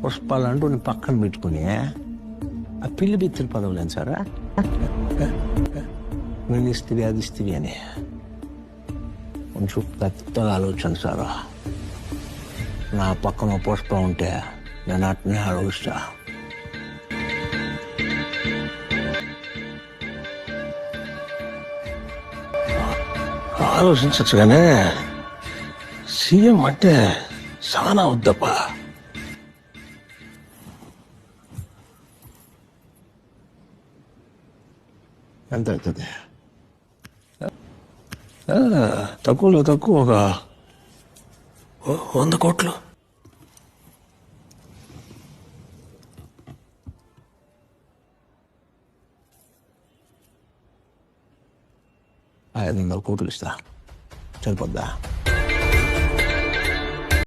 పుష్పాలంటూ నీ పక్కన పెట్టుకుని ఆ పిల్లి బిత్తిరి పదవులేను సారా నేను ఇస్తివి అది ఇస్తివి అని కొంచెం పెద్దగా ఆలోచన సారా నా పక్కన పుష్పం ఉంటే నేను అట్నే ఆలోచిస్తా ఆలోచించచ్చు కానీ సీఎం అంటే చాలా వద్దప్ప ఎంత అవుతుంది తక్కువలో తక్కువ ఒక 100 కోట్లు $500 కోట్లు ఇస్తా సరిపోద్దా